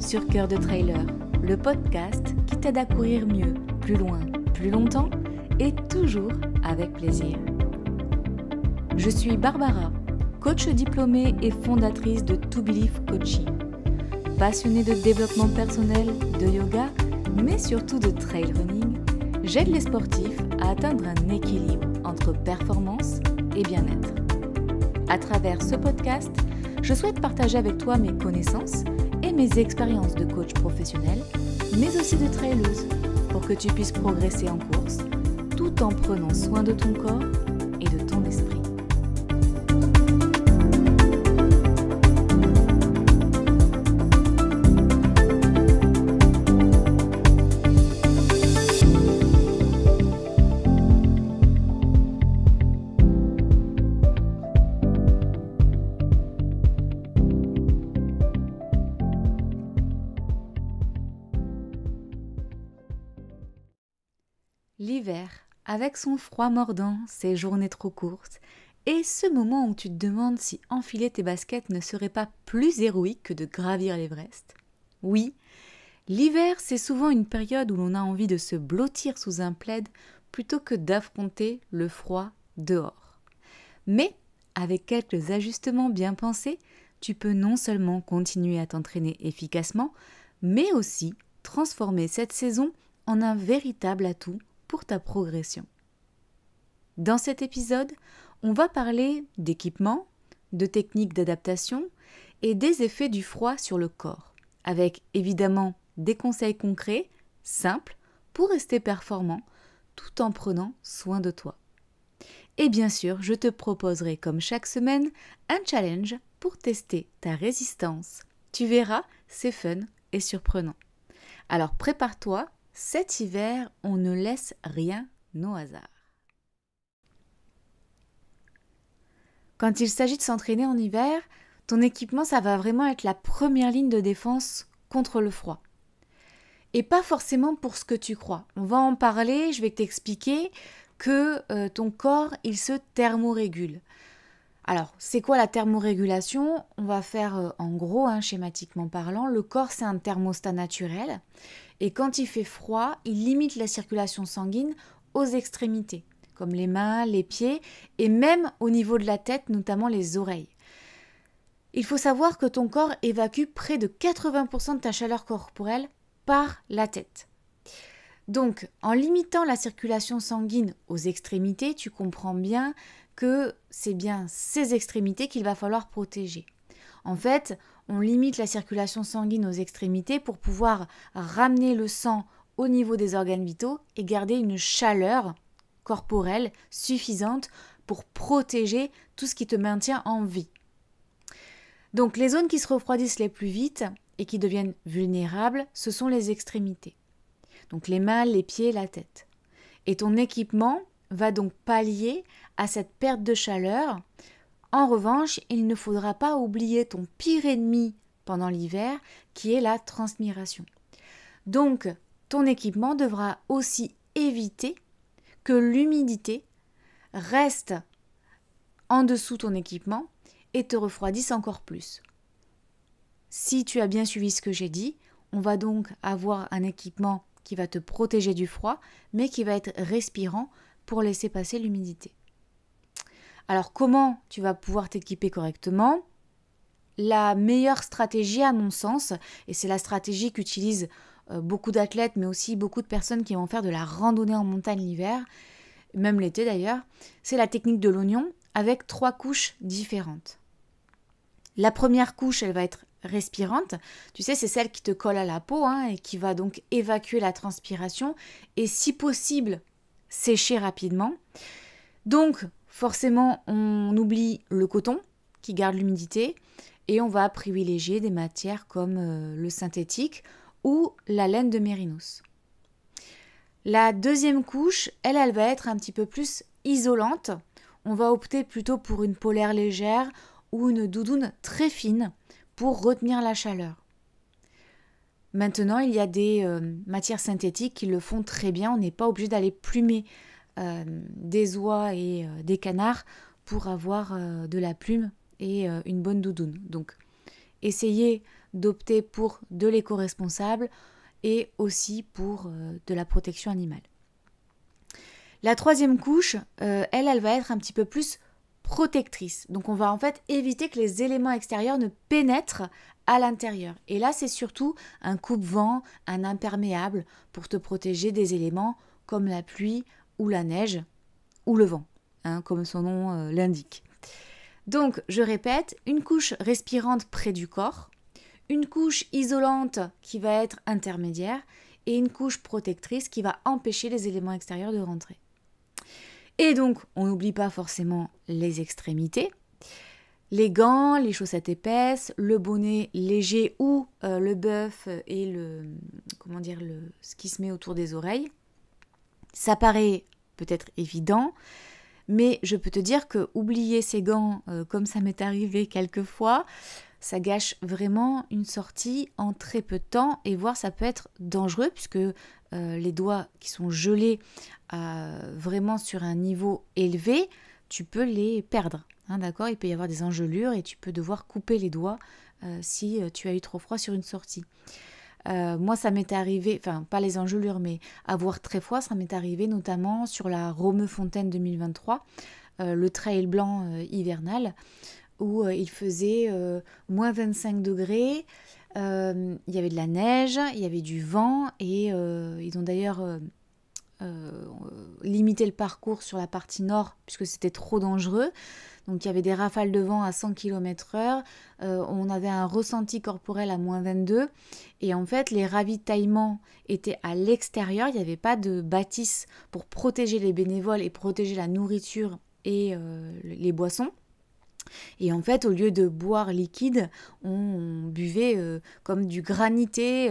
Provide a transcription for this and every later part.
sur Cœur de Trailer, le podcast qui t'aide à courir mieux, plus loin, plus longtemps et toujours avec plaisir. Je suis Barbara, coach diplômée et fondatrice de To Believe Coaching. Passionnée de développement personnel, de yoga, mais surtout de trail running, j'aide les sportifs à atteindre un équilibre entre performance et bien-être. À travers ce podcast, je souhaite partager avec toi mes connaissances et mes expériences de coach professionnel, mais aussi de traileuse, pour que tu puisses progresser en course, tout en prenant soin de ton corps et de ton esprit. L'hiver, avec son froid mordant, ses journées trop courtes, et ce moment où tu te demandes si enfiler tes baskets ne serait pas plus héroïque que de gravir l'Everest. Oui, l'hiver, c'est souvent une période où l'on a envie de se blottir sous un plaid plutôt que d'affronter le froid dehors. Mais, avec quelques ajustements bien pensés, tu peux non seulement continuer à t'entraîner efficacement, mais aussi transformer cette saison en un véritable atout pour ta progression. Dans cet épisode, on va parler d'équipement, de techniques d'adaptation et des effets du froid sur le corps, avec évidemment des conseils concrets, simples, pour rester performant, tout en prenant soin de toi. Et bien sûr, je te proposerai comme chaque semaine un challenge pour tester ta résistance. Tu verras, c'est fun et surprenant. Alors prépare-toi. Cet hiver, on ne laisse rien au hasard. Quand il s'agit de s'entraîner en hiver, ton équipement, ça va vraiment être la première ligne de défense contre le froid. Et pas forcément pour ce que tu crois. On va en parler, je vais t'expliquer que ton corps, il se thermorégule. Alors, c'est quoi la thermorégulation ? On va faire en gros, schématiquement parlant, le corps, c'est un thermostat naturel. Et quand il fait froid, il limite la circulation sanguine aux extrémités, comme les mains, les pieds et même au niveau de la tête, notamment les oreilles. Il faut savoir que ton corps évacue près de 80% de ta chaleur corporelle par la tête. Donc, en limitant la circulation sanguine aux extrémités, tu comprends bien que c'est bien ces extrémités qu'il va falloir protéger. En fait, on limite la circulation sanguine aux extrémités pour pouvoir ramener le sang au niveau des organes vitaux et garder une chaleur corporelle suffisante pour protéger tout ce qui te maintient en vie. Donc les zones qui se refroidissent les plus vite et qui deviennent vulnérables, ce sont les extrémités. Donc les mains, les pieds, la tête. Et ton équipement va donc pallier à cette perte de chaleur. En revanche, il ne faudra pas oublier ton pire ennemi pendant l'hiver, qui est la transpiration. Donc, ton équipement devra aussi éviter que l'humidité reste en dessous ton équipement et te refroidisse encore plus. Si tu as bien suivi ce que j'ai dit, on va donc avoir un équipement qui va te protéger du froid, mais qui va être respirant pour laisser passer l'humidité. Alors comment tu vas pouvoir t'équiper correctement ? La meilleure stratégie à mon sens, et c'est la stratégie qu'utilisent beaucoup d'athlètes, mais aussi beaucoup de personnes qui vont faire de la randonnée en montagne l'hiver, même l'été d'ailleurs, c'est la technique de l'oignon avec 3 couches différentes. La première couche, elle va être respirante. Tu sais, c'est celle qui te colle à la peau et qui va donc évacuer la transpiration et si possible sécher rapidement. Donc, forcément, on oublie le coton qui garde l'humidité et on va privilégier des matières comme le synthétique ou la laine de mérinos. La deuxième couche, elle va être un petit peu plus isolante. On va opter plutôt pour une polaire légère ou une doudoune très fine pour retenir la chaleur. Maintenant, il y a des matières synthétiques qui le font très bien. On n'est pas obligé d'aller plumer des oies et des canards pour avoir de la plume et une bonne doudoune. Donc, essayez d'opter pour de l'éco-responsable et aussi pour de la protection animale. La troisième couche, elle va être un petit peu plus protectrice. Donc on va en fait éviter que les éléments extérieurs ne pénètrent à l'intérieur. Et là, c'est surtout un coupe-vent, un imperméable pour te protéger des éléments comme la pluie ou la neige ou le vent, comme son nom l'indique. Donc, je répète, une couche respirante près du corps, une couche isolante qui va être intermédiaire et une couche protectrice qui va empêcher les éléments extérieurs de rentrer. Et donc, on n'oublie pas forcément les extrémités, les gants, les chaussettes épaisses, le bonnet léger ou le bœuf et ce qui se met autour des oreilles. Ça paraît peut-être évident, mais je peux te dire que oublier ces gants, comme ça m'est arrivé quelquefois, ça gâche vraiment une sortie en très peu de temps et voire ça peut être dangereux puisque les doigts qui sont gelés vraiment sur un niveau élevé, tu peux les perdre. D'accord, il peut y avoir des engelures et tu peux devoir couper les doigts si tu as eu trop froid sur une sortie. Moi, ça m'est arrivé, enfin pas les engelures, mais avoir très froid, ça m'est arrivé notamment sur la Romefontaine 2023, le trail blanc hivernal, où il faisait moins 25 degrés, il y avait de la neige, il y avait du vent, et ils ont d'ailleurs limité le parcours sur la partie nord, puisque c'était trop dangereux. Donc il y avait des rafales de vent à 100 km/h, on avait un ressenti corporel à moins 22, et en fait les ravitaillements étaient à l'extérieur, il n'y avait pas de bâtisse pour protéger les bénévoles et protéger la nourriture et les boissons. Et en fait, au lieu de boire liquide, on buvait comme du granité,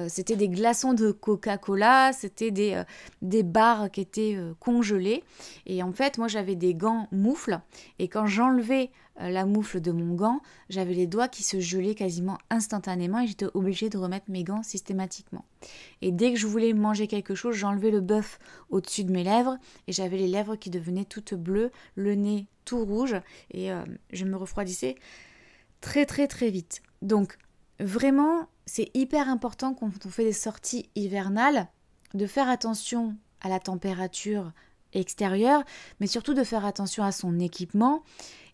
c'était des glaçons de Coca-Cola, c'était des barres qui étaient congelées. Et en fait, moi j'avais des gants moufles, et quand j'enlevais la moufle de mon gant, j'avais les doigts qui se gelaient quasiment instantanément et j'étais obligée de remettre mes gants systématiquement. Et dès que je voulais manger quelque chose, j'enlevais le bœuf au-dessus de mes lèvres et j'avais les lèvres qui devenaient toutes bleues, le nez tout rouge et je me refroidissais très très très vite. Donc vraiment, c'est hyper important quand on fait des sorties hivernales de faire attention à la température extérieure, mais surtout de faire attention à son équipement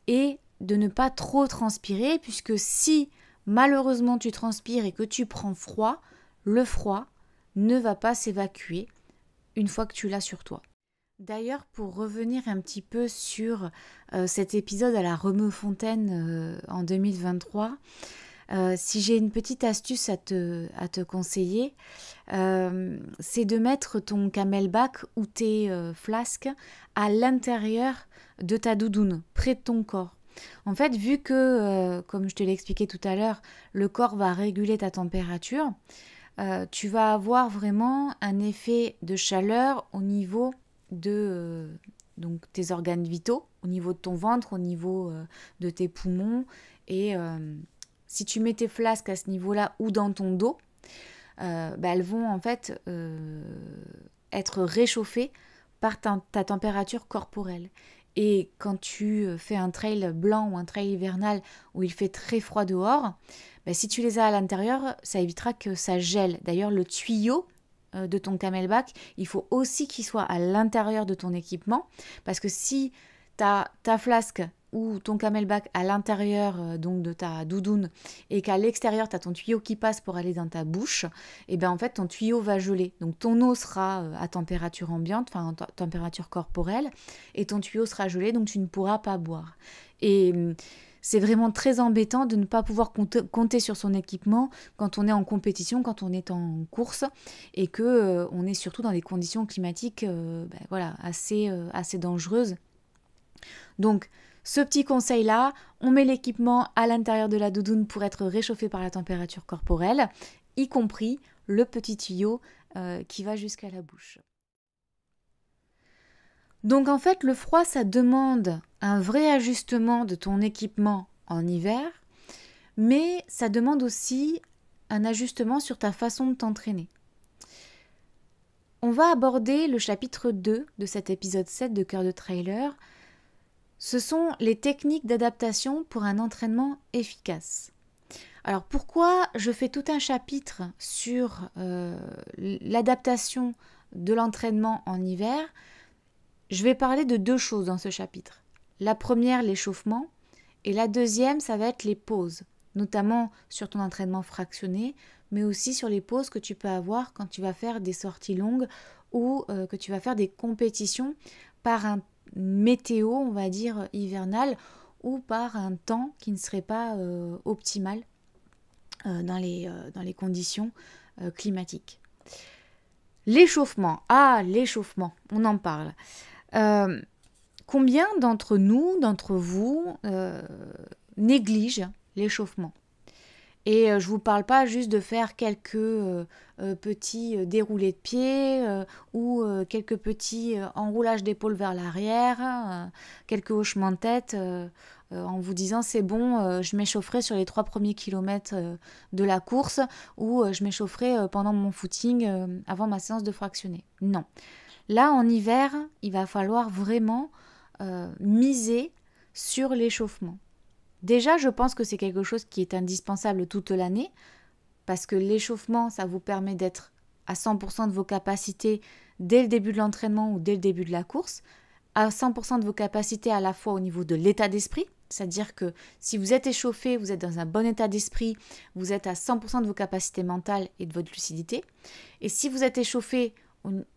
et de ne pas trop transpirer, puisque si malheureusement tu transpires et que tu prends froid, le froid ne va pas s'évacuer une fois que tu l'as sur toi. D'ailleurs, pour revenir un petit peu sur cet épisode à la Romefontaine en 2023, si j'ai une petite astuce à te conseiller, c'est de mettre ton camelback ou tes flasques à l'intérieur de ta doudoune, près de ton corps. En fait, vu que, comme je te l'ai expliqué tout à l'heure, le corps va réguler ta température, tu vas avoir vraiment un effet de chaleur au niveau de donc tes organes vitaux, au niveau de ton ventre, au niveau de tes poumons. Et si tu mets tes flasques à ce niveau-là ou dans ton dos, elles vont en fait être réchauffées par ta température corporelle. Et quand tu fais un trail blanc ou un trail hivernal où il fait très froid dehors, si tu les as à l'intérieur, ça évitera que ça gèle. D'ailleurs, le tuyau de ton camelback, il faut aussi qu'il soit à l'intérieur de ton équipement, parce que si tu as ta flasque ou ton camelback à l'intérieur donc de ta doudoune et qu'à l'extérieur tu as ton tuyau qui passe pour aller dans ta bouche, et bien en fait ton tuyau va geler. Donc ton eau sera à température ambiante, enfin température corporelle, et ton tuyau sera gelé, donc tu ne pourras pas boire. Et c'est vraiment très embêtant de ne pas pouvoir compter sur son équipement quand on est en compétition, quand on est en course et que on est surtout dans des conditions climatiques assez dangereuses. Donc ce petit conseil-là, on met l'équipement à l'intérieur de la doudoune pour être réchauffé par la température corporelle, y compris le petit tuyau qui va jusqu'à la bouche. Donc en fait, le froid, ça demande un vrai ajustement de ton équipement en hiver, mais ça demande aussi un ajustement sur ta façon de t'entraîner. On va aborder le chapitre 2 de cet épisode 7 de Cœur de Trailer. Ce sont les techniques d'adaptation pour un entraînement efficace. Alors pourquoi je fais tout un chapitre sur l'adaptation de l'entraînement en hiver? Je vais parler de deux choses dans ce chapitre. La première, l'échauffement, et la deuxième, ça va être les pauses, notamment sur ton entraînement fractionné, mais aussi sur les pauses que tu peux avoir quand tu vas faire des sorties longues ou que tu vas faire des compétitions par un météo, on va dire, hivernal ou par un temps qui ne serait pas optimal dans les conditions climatiques. L'échauffement, l'échauffement, on en parle. Combien d'entre nous, d'entre vous, négligent l'échauffement? Et je ne vous parle pas juste de faire quelques petits déroulés de pieds ou quelques petits enroulages d'épaules vers l'arrière, quelques hochements de tête en vous disant c'est bon, je m'échaufferai sur les 3 premiers kilomètres de la course ou je m'échaufferai pendant mon footing avant ma séance de fractionné. Non. Là, en hiver, il va falloir vraiment miser sur l'échauffement. Déjà, je pense que c'est quelque chose qui est indispensable toute l'année, parce que l'échauffement, ça vous permet d'être à 100% de vos capacités dès le début de l'entraînement ou dès le début de la course, à 100% de vos capacités à la fois au niveau de l'état d'esprit, c'est-à-dire que si vous êtes échauffé, vous êtes dans un bon état d'esprit, vous êtes à 100% de vos capacités mentales et de votre lucidité, et si vous êtes échauffé,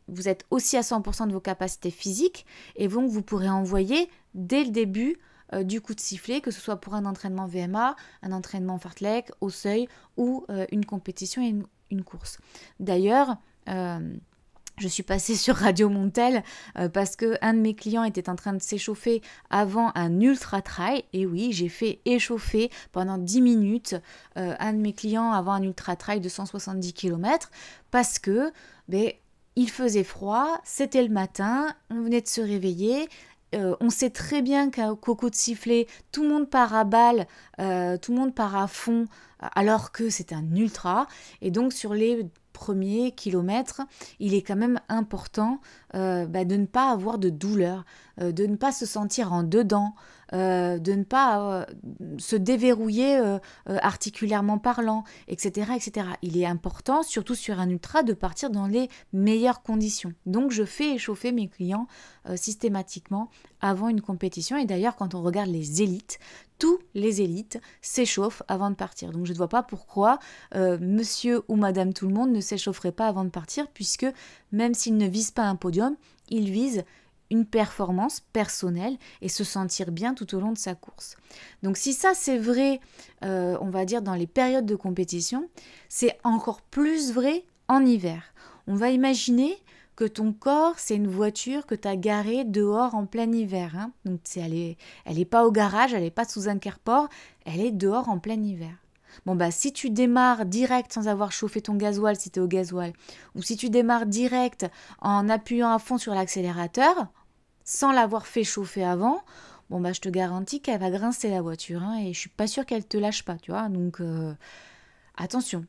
vous êtes aussi à 100% de vos capacités physiques, et donc vous pourrez envoyer dès le début du coup de sifflet, que ce soit pour un entraînement VMA, un entraînement fartlek, au seuil ou une compétition et une course. D'ailleurs, je suis passée sur Radio Montel parce qu'un de mes clients était en train de s'échauffer avant un ultra trail. Et oui, j'ai fait échauffer pendant 10 minutes un de mes clients avant un ultra trail de 170 km parce que il faisait froid, c'était le matin, on venait de se réveiller. On sait très bien qu'au coup de sifflet, tout le monde part à balle, tout le monde part à fond, alors que c'est un ultra. Et donc sur les premiers kilomètres, il est quand même important de ne pas avoir de douleur, de ne pas se sentir en dedans, de ne pas se déverrouiller articulairement parlant, etc., etc. Il est important, surtout sur un ultra, de partir dans les meilleures conditions. Donc je fais échauffer mes clients systématiquement avant une compétition. Et d'ailleurs, quand on regarde les élites, tous les élites s'échauffent avant de partir. Donc je ne vois pas pourquoi monsieur ou madame tout le monde ne s'échaufferait pas avant de partir, puisque même s'ils ne visent pas un podium, ils visent une performance personnelle et se sentir bien tout au long de sa course. Donc si ça c'est vrai, on va dire dans les périodes de compétition, c'est encore plus vrai en hiver. On va imaginer que ton corps, c'est une voiture que tu as garée dehors en plein hiver. Hein. Donc elle est pas au garage, elle n'est pas sous un carport, elle est dehors en plein hiver. Bon si tu démarres direct sans avoir chauffé ton gasoil si tu es au gasoil, ou si tu démarres direct en appuyant à fond sur l'accélérateur, sans l'avoir fait chauffer avant, je te garantis qu'elle va grincer la voiture, hein, et je suis pas sûre qu'elle te lâche pas, tu vois. Donc attention,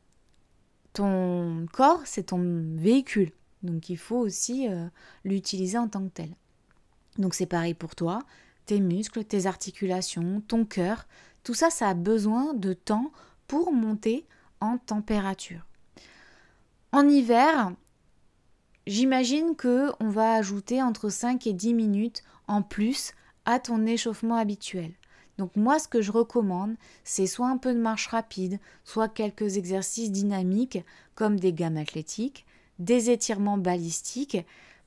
ton corps c'est ton véhicule. Donc il faut aussi l'utiliser en tant que tel. Donc c'est pareil pour toi, tes muscles, tes articulations, ton cœur, tout ça, ça a besoin de temps pour monter en température. En hiver, j'imagine qu'on va ajouter entre 5 et 10 minutes en plus à ton échauffement habituel. Donc moi, ce que je recommande, c'est soit un peu de marche rapide, soit quelques exercices dynamiques comme des gammes athlétiques, des étirements balistiques,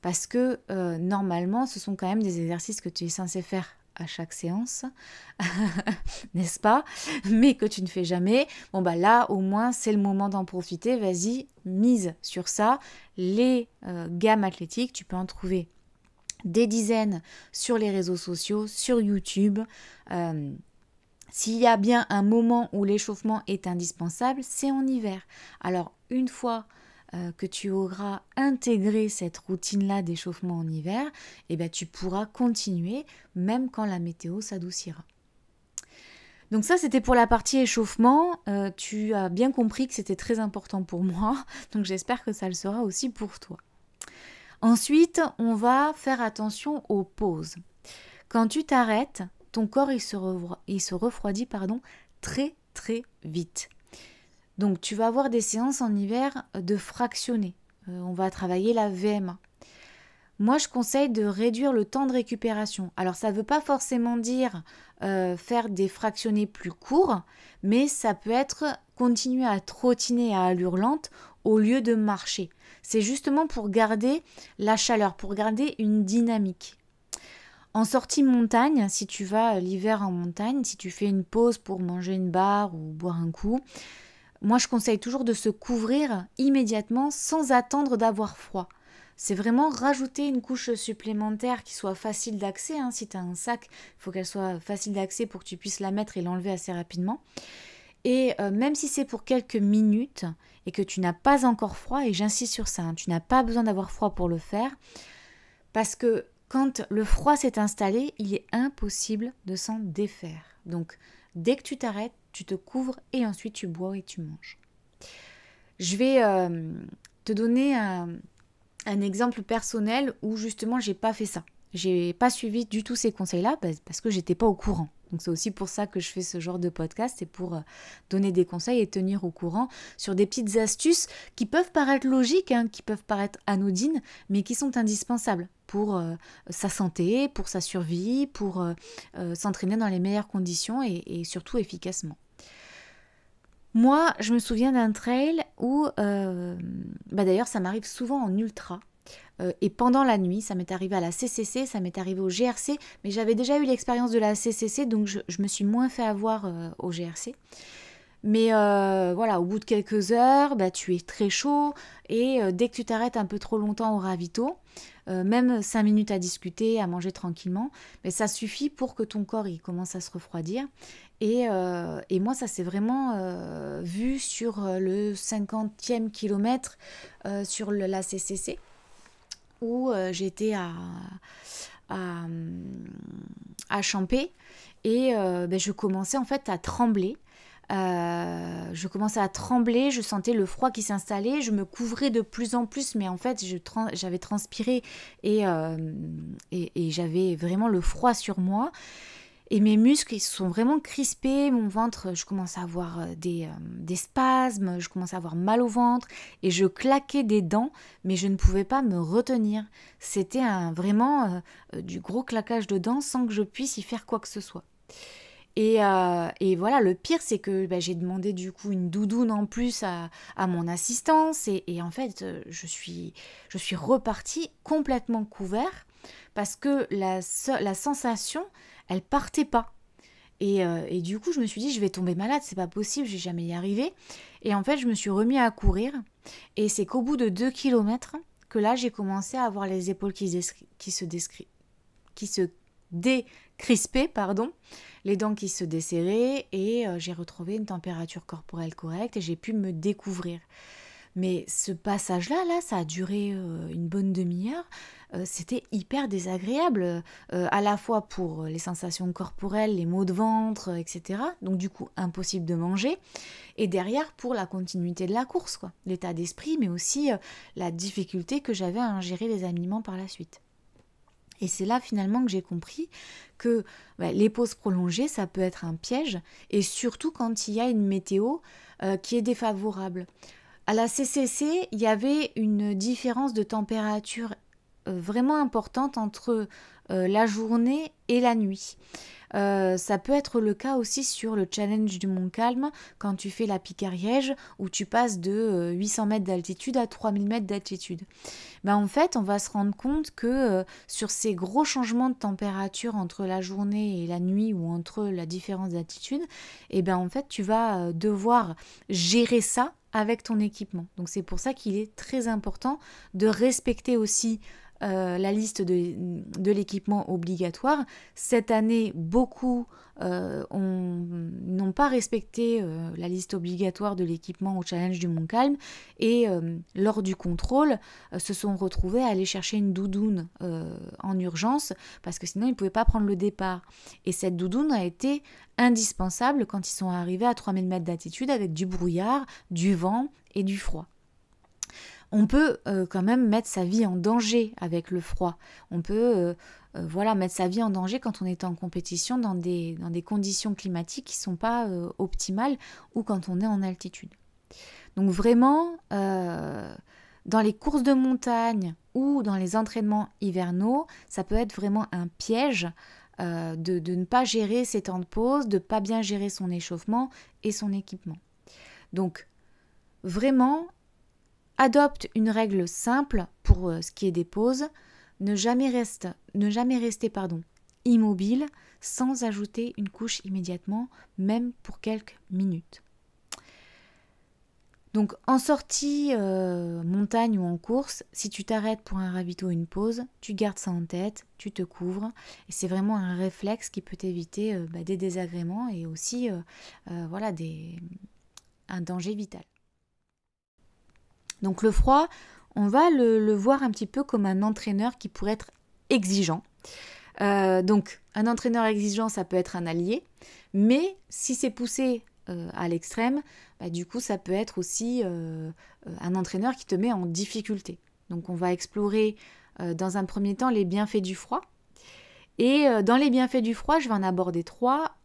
parce que normalement, ce sont quand même des exercices que tu es censé faire à chaque séance, n'est-ce pas? Mais que tu ne fais jamais. Là, au moins, c'est le moment d'en profiter. Vas-y, mise sur ça. Les gammes athlétiques, tu peux en trouver des dizaines sur les réseaux sociaux, sur YouTube. S'il y a bien un moment où l'échauffement est indispensable, c'est en hiver. Alors, une fois que tu auras intégré cette routine-là d'échauffement en hiver, tu pourras continuer même quand la météo s'adoucira. Donc ça, c'était pour la partie échauffement. Tu as bien compris que c'était très important pour moi, donc j'espère que ça le sera aussi pour toi. Ensuite, on va faire attention aux pauses. Quand tu t'arrêtes, ton corps il se refroidit très très vite. Donc tu vas avoir des séances en hiver de fractionner. On va travailler la VMA. Moi, je conseille de réduire le temps de récupération. Alors, ça ne veut pas forcément dire faire des fractionnés plus courts, mais ça peut être continuer à trottiner à allure lente au lieu de marcher. C'est justement pour garder la chaleur, pour garder une dynamique. En sortie montagne, si tu vas l'hiver en montagne, si tu fais une pause pour manger une barre ou boire un coup, moi, je conseille toujours de se couvrir immédiatement sans attendre d'avoir froid. C'est vraiment rajouter une couche supplémentaire qui soit facile d'accès. Si tu as un sac, il faut qu'elle soit facile d'accès pour que tu puisses la mettre et l'enlever assez rapidement. Et même si c'est pour quelques minutes et que tu n'as pas encore froid, et j'insiste sur ça, tu n'as pas besoin d'avoir froid pour le faire, parce que quand le froid s'est installé, il est impossible de s'en défaire. Donc, dès que tu t'arrêtes, tu te couvres et ensuite tu bois et tu manges. Je vais te donner un exemple personnel où justement j'ai pas fait ça. J'ai pas suivi du tout ces conseils-là parce que j'étais pas au courant. Donc c'est aussi pour ça que je fais ce genre de podcast, c'est pour donner des conseils et tenir au courant sur des petites astuces qui peuvent paraître logiques, qui peuvent paraître anodines, mais qui sont indispensables pour sa santé, pour sa survie, pour s'entraîner dans les meilleures conditions et surtout efficacement. Moi, je me souviens d'un trail où, d'ailleurs ça m'arrive souvent en ultra, et pendant la nuit, ça m'est arrivé à la CCC, ça m'est arrivé au GRC, mais j'avais déjà eu l'expérience de la CCC, donc je me suis moins fait avoir au GRC. Mais voilà, au bout de quelques heures, tu es très chaud, et dès que tu t'arrêtes un peu trop longtemps au ravito, même 5 minutes à discuter, à manger tranquillement, mais ça suffit pour que ton corps il commence à se refroidir. Et moi, ça s'est vraiment vu sur le 50e kilomètre sur la CCC, où j'étais à Champé, et je commençais en fait à trembler. Je sentais le froid qui s'installait, je me couvrais de plus en plus, mais en fait j'avais transpiré et j'avais vraiment le froid sur moi. Et mes muscles, ils se sont vraiment crispés, mon ventre, je commençais à avoir des spasmes, je commençais à avoir mal au ventre, et je claquais des dents, mais je ne pouvais pas me retenir. C'était vraiment du gros claquage de dents sans que je puisse y faire quoi que ce soit. Et voilà, le pire, c'est que j'ai demandé du coup une doudoune en plus à mon assistance, et en fait, je suis repartie complètement couvert, parce que la sensation, elle partait pas. Et du coup, je me suis dit, je vais tomber malade, c'est pas possible, je vais jamais y arriver. Et en fait, je me suis remis à courir. Et c'est qu'au bout de 2 kilomètres que là, j'ai commencé à avoir les épaules qui se décrispaient, les dents qui se desserraient, et j'ai retrouvé une température corporelle correcte et j'ai pu me découvrir. Mais ce passage-là, ça a duré une bonne demi-heure. C'était hyper désagréable, à la fois pour les sensations corporelles, les maux de ventre, etc. Donc du coup, impossible de manger. Et derrière, pour la continuité de la course, l'état d'esprit, mais aussi la difficulté que j'avais à ingérer les aliments par la suite. Et c'est là finalement que j'ai compris que les pauses prolongées, ça peut être un piège, et surtout quand il y a une météo qui est défavorable. À la CCC, il y avait une différence de température vraiment importante entre la journée et la nuit. Ça peut être le cas aussi sur le challenge du Mont Calme, quand tu fais la pic Ariège, où tu passes de 800 mètres d'altitude à 3000 mètres d'altitude. En fait, on va se rendre compte que sur ces gros changements de température entre la journée et la nuit, ou entre la différence d'altitude, en fait, tu vas devoir gérer ça avec ton équipement. Donc c'est pour ça qu'il est très important de respecter aussi la liste de l'équipement obligatoire. Cette année, beaucoup n'ont pas respecté la liste obligatoire de l'équipement au challenge du Mont Calme, et lors du contrôle se sont retrouvés à aller chercher une doudoune en urgence, parce que sinon ils ne pouvaient pas prendre le départ. Et cette doudoune a été indispensable quand ils sont arrivés à 3000 mètres d'altitude, avec du brouillard, du vent et du froid. On peut quand même mettre sa vie en danger avec le froid. On peut mettre sa vie en danger quand on est en compétition dans des conditions climatiques qui ne sont pas optimales, ou quand on est en altitude. Donc vraiment, dans les courses de montagne ou dans les entraînements hivernaux, ça peut être vraiment un piège de ne pas gérer ses temps de pause, de ne pas bien gérer son échauffement et son équipement. Donc vraiment, adopte une règle simple pour ce qui est des pauses, ne jamais rester immobile sans ajouter une couche immédiatement, même pour quelques minutes. Donc en sortie montagne ou en course, si tu t'arrêtes pour un ravito ou une pause, tu gardes ça en tête, tu te couvres et c'est vraiment un réflexe qui peut éviter des désagréments et aussi un danger vital. Donc le froid, on va le voir un petit peu comme un entraîneur qui pourrait être exigeant. Donc un entraîneur exigeant, ça peut être un allié, mais si c'est poussé à l'extrême, du coup ça peut être aussi un entraîneur qui te met en difficulté. Donc on va explorer dans un premier temps les bienfaits du froid. Et dans les bienfaits du froid, je vais en aborder 3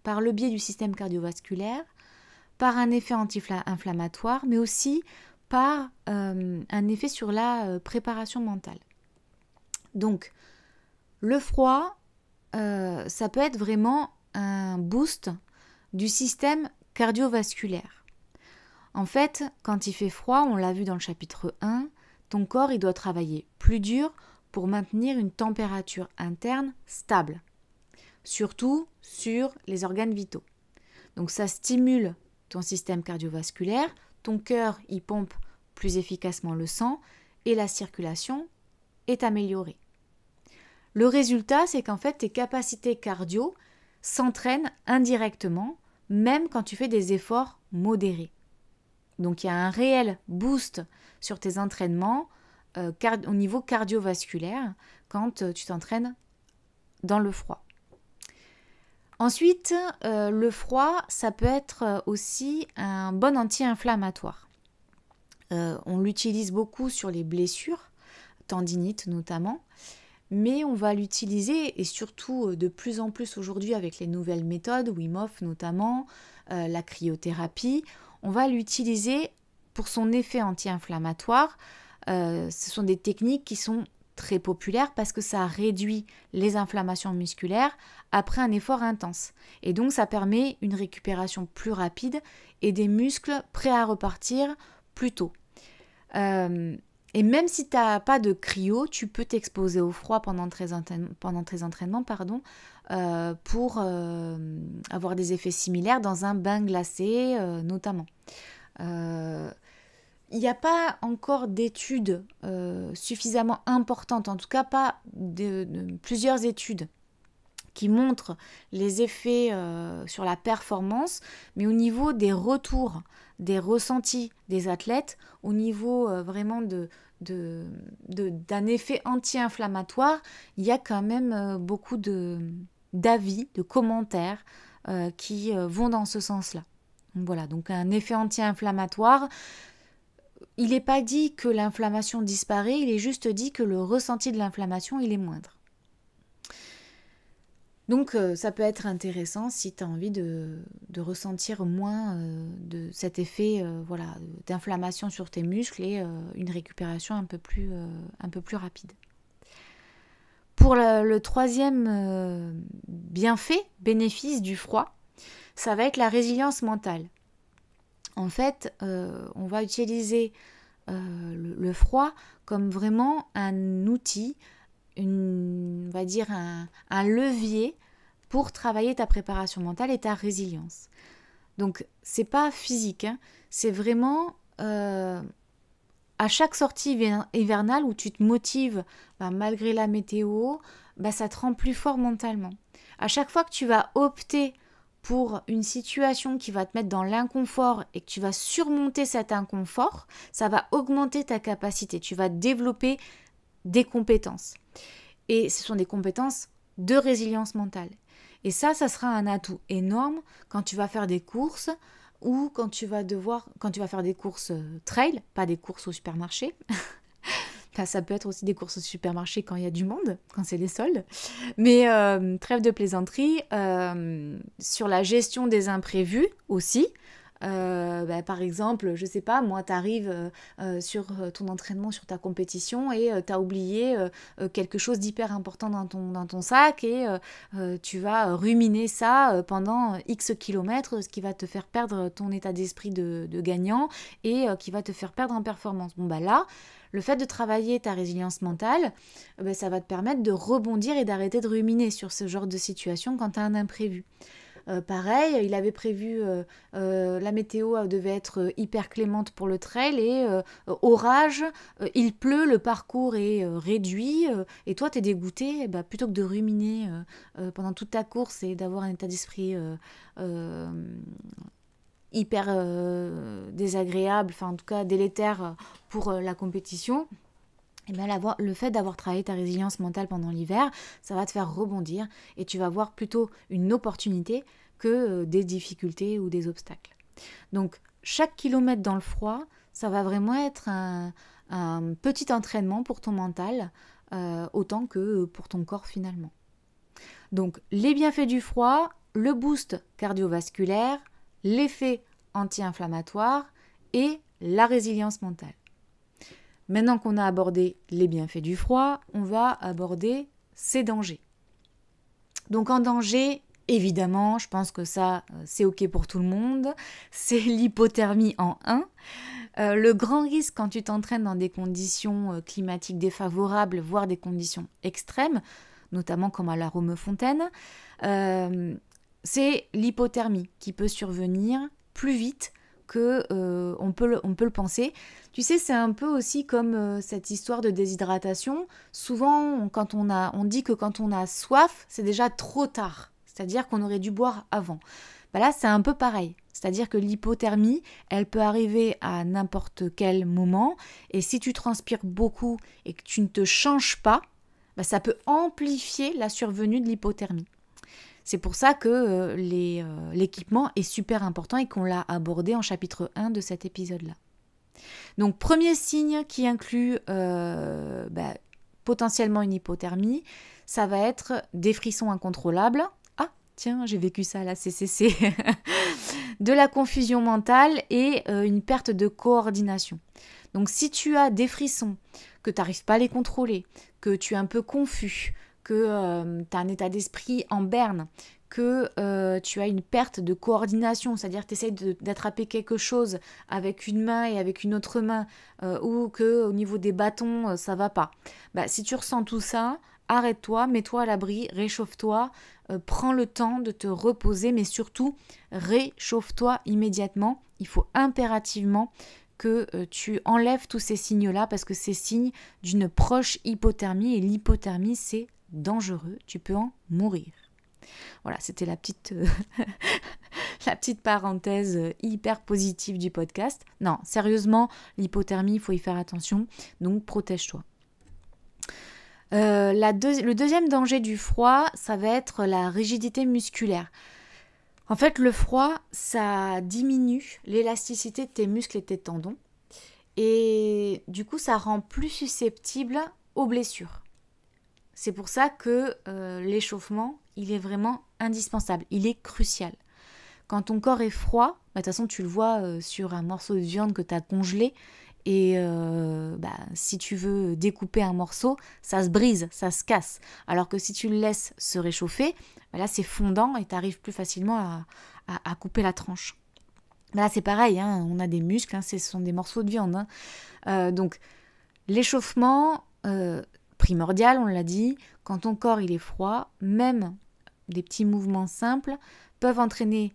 par le biais du système cardiovasculaire, par un effet anti-inflammatoire, mais aussi par un effet sur la préparation mentale. Donc le froid, ça peut être vraiment un boost du système cardiovasculaire. En fait, quand il fait froid, on l'a vu dans le chapitre 1, ton corps il doit travailler plus dur pour maintenir une température interne stable, surtout sur les organes vitaux. Donc ça stimule ton système cardiovasculaire, ton cœur il pompe plus efficacement le sang et la circulation est améliorée. Le résultat, c'est qu'en fait tes capacités cardio s'entraînent indirectement même quand tu fais des efforts modérés. Donc il y a un réel boost sur tes entraînements au niveau cardiovasculaire quand tu t'entraînes dans le froid. Ensuite, le froid, ça peut être aussi un bon anti-inflammatoire. On l'utilise beaucoup sur les blessures, tendinites notamment, mais on va l'utiliser, et surtout de plus en plus aujourd'hui avec les nouvelles méthodes, Wim Hof notamment, la cryothérapie, on va l'utiliser pour son effet anti-inflammatoire. Ce sont des techniques qui sont très populaires parce que ça réduit les inflammations musculaires après un effort intense. Et donc ça permet une récupération plus rapide et des muscles prêts à repartir plus tôt. Et même si tu n'as pas de cryo, tu peux t'exposer au froid pendant tes entraînements pour avoir des effets similaires dans un bain glacé notamment. Il n'y a pas encore d'études suffisamment importantes, en tout cas pas plusieurs études qui montrent les effets sur la performance, mais au niveau des retours, des ressentis des athlètes, au niveau vraiment d'un effet anti-inflammatoire, il y a quand même beaucoup d'avis, de commentaires qui vont dans ce sens-là. Donc voilà, donc un effet anti-inflammatoire, il n'est pas dit que l'inflammation disparaît, il est juste dit que le ressenti de l'inflammation, il est moindre. Donc ça peut être intéressant si tu as envie de ressentir moins de cet effet d'inflammation sur tes muscles et une récupération un peu plus rapide. Pour le troisième bénéfice du froid, ça va être la résilience mentale. En fait, on va utiliser le froid comme vraiment un outil, on va dire un levier pour travailler ta préparation mentale et ta résilience. Donc, c'est pas physique, c'est vraiment à chaque sortie hivernale où tu te motives malgré la météo, ça te rend plus fort mentalement. À chaque fois que tu vas opter pour une situation qui va te mettre dans l'inconfort et que tu vas surmonter cet inconfort, ça va augmenter ta capacité, tu vas développer des compétences. Et ce sont des compétences de résilience mentale. Et ça sera un atout énorme quand tu vas faire des courses ou quand tu vas faire des courses trail, pas des courses au supermarché. Ça peut être aussi des courses au supermarché quand il y a du monde, quand c'est les soldes. Mais trêve de plaisanterie, sur la gestion des imprévus aussi, Par exemple, je sais pas, moi, tu arrives sur ton entraînement, sur ta compétition et tu as oublié quelque chose d'hyper important dans ton sac et tu vas ruminer ça pendant X kilomètres, ce qui va te faire perdre ton état d'esprit de gagnant et qui va te faire perdre en performance. Bon, là, le fait de travailler ta résilience mentale, ça va te permettre de rebondir et d'arrêter de ruminer sur ce genre de situation quand tu as un imprévu. Pareil, il avait prévu, la météo devait être hyper clémente pour le trail et orage, il pleut, le parcours est réduit et toi tu es dégoûté, plutôt que de ruminer pendant toute ta course et d'avoir un état d'esprit hyper désagréable, enfin en tout cas délétère pour la compétition, le fait d'avoir travaillé ta résilience mentale pendant l'hiver, ça va te faire rebondir et tu vas voir plutôt une opportunité que des difficultés ou des obstacles. Donc, chaque kilomètre dans le froid, ça va vraiment être un petit entraînement pour ton mental, autant que pour ton corps finalement. Donc, les bienfaits du froid, le boost cardiovasculaire, l'effet anti-inflammatoire et la résilience mentale. Maintenant qu'on a abordé les bienfaits du froid, on va aborder ses dangers. Donc en danger, évidemment, je pense que ça, c'est OK pour tout le monde, c'est l'hypothermie en 1. Le grand risque quand tu t'entraînes dans des conditions climatiques défavorables, voire des conditions extrêmes, notamment comme à la Romefontaine, c'est l'hypothermie qui peut survenir plus vite que on peut le penser. Tu sais, c'est un peu aussi comme cette histoire de déshydratation. Souvent, on dit que quand on a soif, c'est déjà trop tard. C'est-à-dire qu'on aurait dû boire avant. Là, c'est un peu pareil. C'est-à-dire que l'hypothermie, elle peut arriver à n'importe quel moment. Et si tu transpires beaucoup et que tu ne te changes pas, ça peut amplifier la survenue de l'hypothermie. C'est pour ça que l'équipement est super important et qu'on l'a abordé en chapitre 1 de cet épisode-là. Donc, premier signe qui inclut potentiellement une hypothermie, ça va être des frissons incontrôlables. Ah, tiens, j'ai vécu ça à la CCC. De la confusion mentale et une perte de coordination. Donc, si tu as des frissons, que tu n'arrives pas à les contrôler, que tu es un peu confus, que tu as un état d'esprit en berne, que tu as une perte de coordination, c'est-à-dire que tu essaies d'attraper quelque chose avec une main et avec une autre main, ou qu'au niveau des bâtons, ça va pas. Si tu ressens tout ça, arrête-toi, mets-toi à l'abri, réchauffe-toi, prends le temps de te reposer, mais surtout, réchauffe-toi immédiatement. Il faut impérativement que tu enlèves tous ces signes-là parce que c'est signe d'une proche hypothermie et l'hypothermie, c'est dangereux, tu peux en mourir. Voilà, c'était la petite parenthèse hyper positive du podcast. Non, sérieusement, l'hypothermie, il faut y faire attention, donc protège-toi. Le deuxième danger du froid, ça va être la rigidité musculaire. En fait, le froid, ça diminue l'élasticité de tes muscles et tes tendons. Et du coup, ça rend plus susceptible aux blessures. C'est pour ça que l'échauffement, il est vraiment indispensable. Il est crucial. Quand ton corps est froid, de toute façon, tu le vois sur un morceau de viande que tu as congelé. Et si tu veux découper un morceau, ça se brise, ça se casse. Alors que si tu le laisses se réchauffer, là c'est fondant et tu arrives plus facilement à couper la tranche. Là c'est pareil, on a des muscles, ce sont des morceaux de viande. Donc l'échauffement primordial, on l'a dit, quand ton corps il est froid, même des petits mouvements simples peuvent entraîner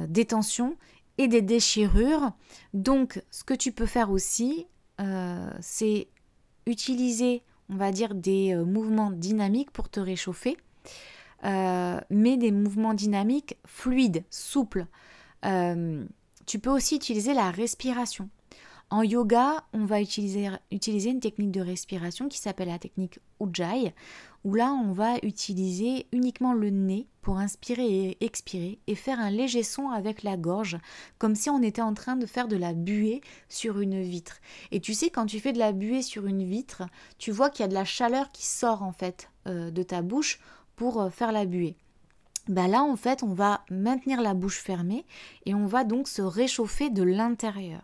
des tensions et des déchirures. Donc, ce que tu peux faire aussi, c'est utiliser, on va dire, des mouvements dynamiques pour te réchauffer, mais des mouvements dynamiques fluides, souples. Tu peux aussi utiliser la respiration. En yoga, on va utiliser une technique de respiration qui s'appelle la technique Ujjayi, où là, on va utiliser uniquement le nez pour inspirer et expirer et faire un léger son avec la gorge, comme si on était en train de faire de la buée sur une vitre. Et tu sais, quand tu fais de la buée sur une vitre, tu vois qu'il y a de la chaleur qui sort en fait de ta bouche pour faire la buée. là en fait on va maintenir la bouche fermée et on va donc se réchauffer de l'intérieur.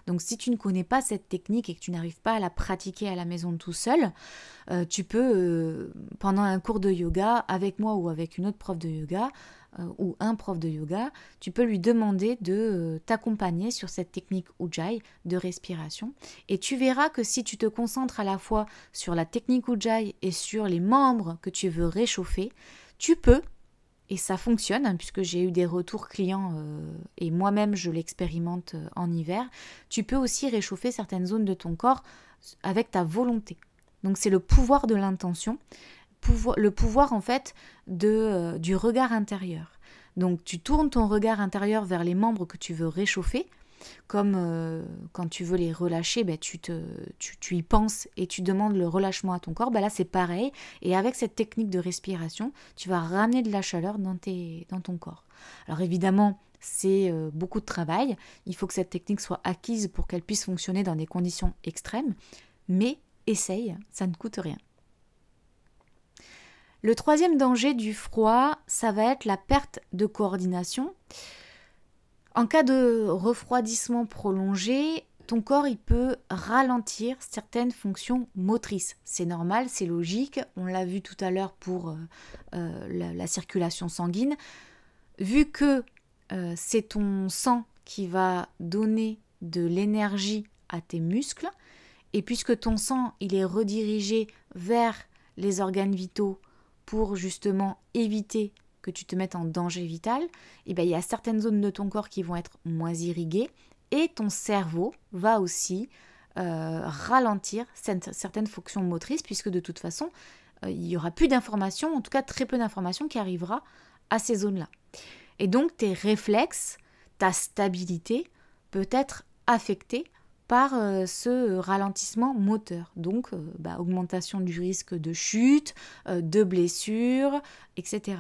Donc si tu ne connais pas cette technique et que tu n'arrives pas à la pratiquer à la maison tout seul, tu peux, pendant un cours de yoga, avec moi ou avec une autre prof de yoga, ou un prof de yoga, tu peux lui demander de t'accompagner sur cette technique Ujjayi de respiration. Et tu verras que si tu te concentres à la fois sur la technique Ujjayi et sur les membres que tu veux réchauffer, tu peux, et ça fonctionne, hein, puisque j'ai eu des retours clients et moi-même je l'expérimente en hiver, tu peux aussi réchauffer certaines zones de ton corps avec ta volonté. Donc c'est le pouvoir de l'intention, le pouvoir en fait du regard intérieur. Donc tu tournes ton regard intérieur vers les membres que tu veux réchauffer, comme quand tu veux les relâcher, tu y penses et tu demandes le relâchement à ton corps. Là c'est pareil, et avec cette technique de respiration, tu vas ramener de la chaleur dans ton corps. Alors évidemment, c'est beaucoup de travail, il faut que cette technique soit acquise pour qu'elle puisse fonctionner dans des conditions extrêmes, mais essaye, ça ne coûte rien. Le troisième danger du froid, ça va être la perte de coordination. En cas de refroidissement prolongé, ton corps il peut ralentir certaines fonctions motrices. C'est normal, c'est logique. On l'a vu tout à l'heure pour la circulation sanguine. Vu que c'est ton sang qui va donner de l'énergie à tes muscles, et puisque ton sang il est redirigé vers les organes vitaux pour justement éviter que tu te mettes en danger vital, il y a certaines zones de ton corps qui vont être moins irriguées et ton cerveau va aussi ralentir certaines fonctions motrices puisque de toute façon, il n'y aura plus d'informations, en tout cas très peu d'informations qui arrivera à ces zones-là. Et donc tes réflexes, ta stabilité peut être affectée par ce ralentissement moteur. Donc, augmentation du risque de chute, de blessure, etc.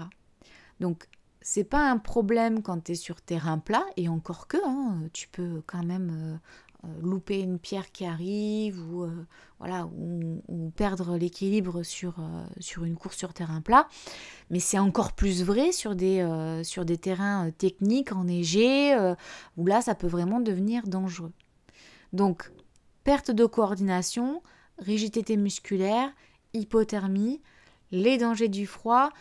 Donc, c'est pas un problème quand tu es sur terrain plat, et encore que, tu peux quand même louper une pierre qui arrive, ou perdre l'équilibre sur une course sur terrain plat. Mais c'est encore plus vrai sur des terrains techniques, enneigés, où là, ça peut vraiment devenir dangereux. Donc, perte de coordination, rigidité musculaire, hypothermie, les dangers du froid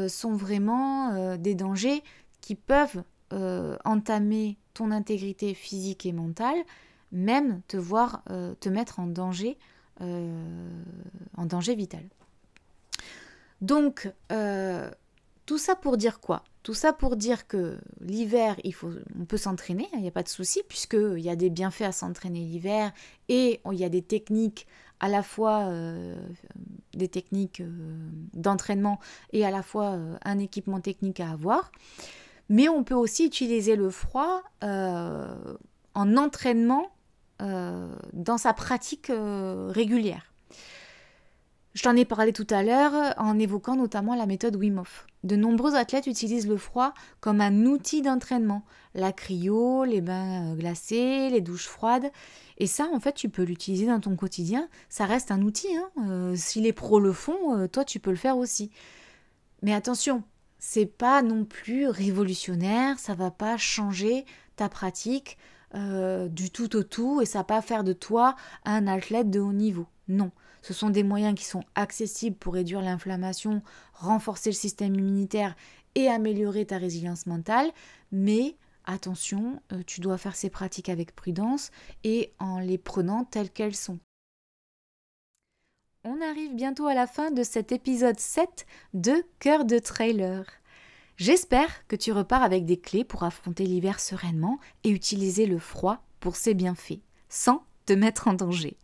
sont vraiment des dangers qui peuvent entamer ton intégrité physique et mentale, même te mettre en danger vital. Donc, tout ça pour dire quoi ? Tout ça pour dire que l'hiver, on peut s'entraîner, il n'y a pas de souci, puisqu'il y a des bienfaits à s'entraîner l'hiver et il y a des techniques, à la fois des techniques d'entraînement et à la fois un équipement technique à avoir. Mais on peut aussi utiliser le froid en entraînement dans sa pratique régulière. Je t'en ai parlé tout à l'heure en évoquant notamment la méthode Wim Hof. De nombreux athlètes utilisent le froid comme un outil d'entraînement. La cryo, les bains glacés, les douches froides. Et ça, en fait, tu peux l'utiliser dans ton quotidien. Ça reste un outil. Si les pros le font, toi, tu peux le faire aussi. Mais attention, c'est pas non plus révolutionnaire. Ça va pas changer ta pratique du tout au tout. Et ça va pas faire de toi un athlète de haut niveau. Non. Ce sont des moyens qui sont accessibles pour réduire l'inflammation, renforcer le système immunitaire et améliorer ta résilience mentale. Mais attention, tu dois faire ces pratiques avec prudence et en les prenant telles qu'elles sont. On arrive bientôt à la fin de cet épisode 7 de Cœur de Trailer. J'espère que tu repars avec des clés pour affronter l'hiver sereinement et utiliser le froid pour ses bienfaits, sans te mettre en danger.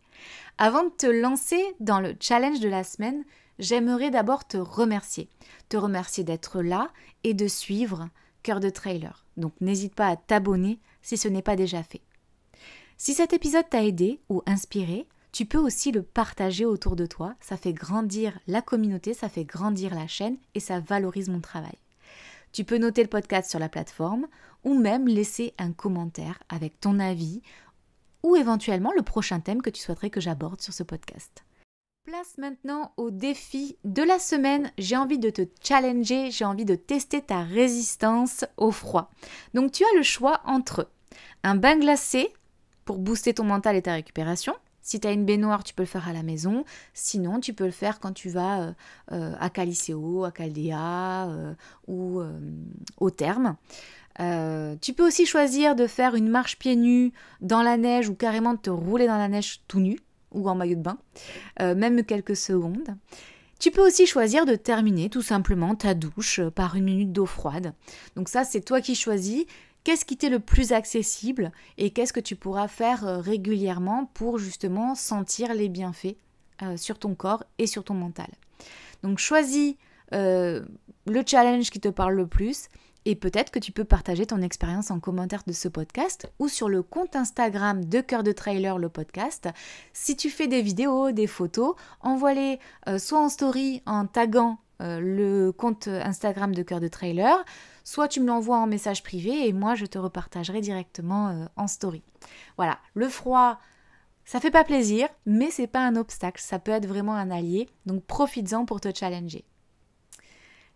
Avant de te lancer dans le challenge de la semaine, j'aimerais d'abord te remercier. Te remercier d'être là et de suivre Cœur de Trailer. Donc n'hésite pas à t'abonner si ce n'est pas déjà fait. Si cet épisode t'a aidé ou inspiré, tu peux aussi le partager autour de toi. Ça fait grandir la communauté, ça fait grandir la chaîne et ça valorise mon travail. Tu peux noter le podcast sur la plateforme ou même laisser un commentaire avec ton avis ou éventuellement le prochain thème que tu souhaiterais que j'aborde sur ce podcast. Place maintenant au défi de la semaine. J'ai envie de te challenger, j'ai envie de tester ta résistance au froid. Donc tu as le choix entre un bain glacé pour booster ton mental et ta récupération. Si tu as une baignoire, tu peux le faire à la maison. Sinon, tu peux le faire quand tu vas à Caliseo, à Caldea ou au Thermes. Tu peux aussi choisir de faire une marche pieds nus dans la neige ou carrément de te rouler dans la neige tout nu ou en maillot de bain, même quelques secondes. Tu peux aussi choisir de terminer tout simplement ta douche par 1 minute d'eau froide. Donc ça, c'est toi qui choisis. Qu'est-ce qui t'est le plus accessible et qu'est-ce que tu pourras faire régulièrement pour justement sentir les bienfaits sur ton corps et sur ton mental. Donc choisis le challenge qui te parle le plus et peut-être que tu peux partager ton expérience en commentaire de ce podcast ou sur le compte Instagram de Cœur de Trailer, le podcast. Si tu fais des vidéos, des photos, envoie-les soit en story en taguant le compte Instagram de Cœur de Trailer, soit tu me l'envoies en message privé et moi je te repartagerai directement en story. Voilà, le froid, ça fait pas plaisir, mais c'est pas un obstacle, ça peut être vraiment un allié, donc profites-en pour te challenger.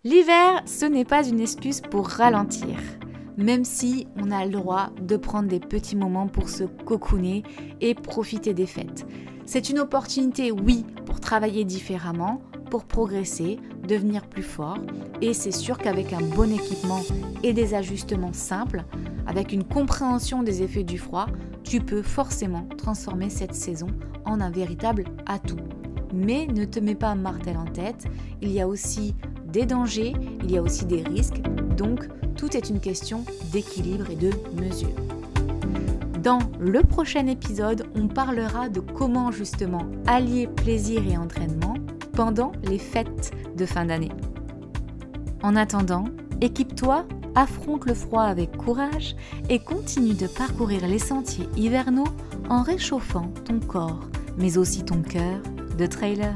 L'hiver, ce n'est pas une excuse pour ralentir, même si on a le droit de prendre des petits moments pour se cocooner et profiter des fêtes. C'est une opportunité, oui, pour travailler différemment, pour progresser, devenir plus fort, et c'est sûr qu'avec un bon équipement et des ajustements simples, avec une compréhension des effets du froid, tu peux forcément transformer cette saison en un véritable atout. Mais ne te mets pas un martel en tête, il y a aussi des dangers, il y a aussi des risques, donc tout est une question d'équilibre et de mesure. Dans le prochain épisode, on parlera de comment justement allier plaisir et entraînement pendant les fêtes de fin d'année. En attendant, équipe-toi, affronte le froid avec courage et continue de parcourir les sentiers hivernaux en réchauffant ton corps, mais aussi ton cœur de trailer.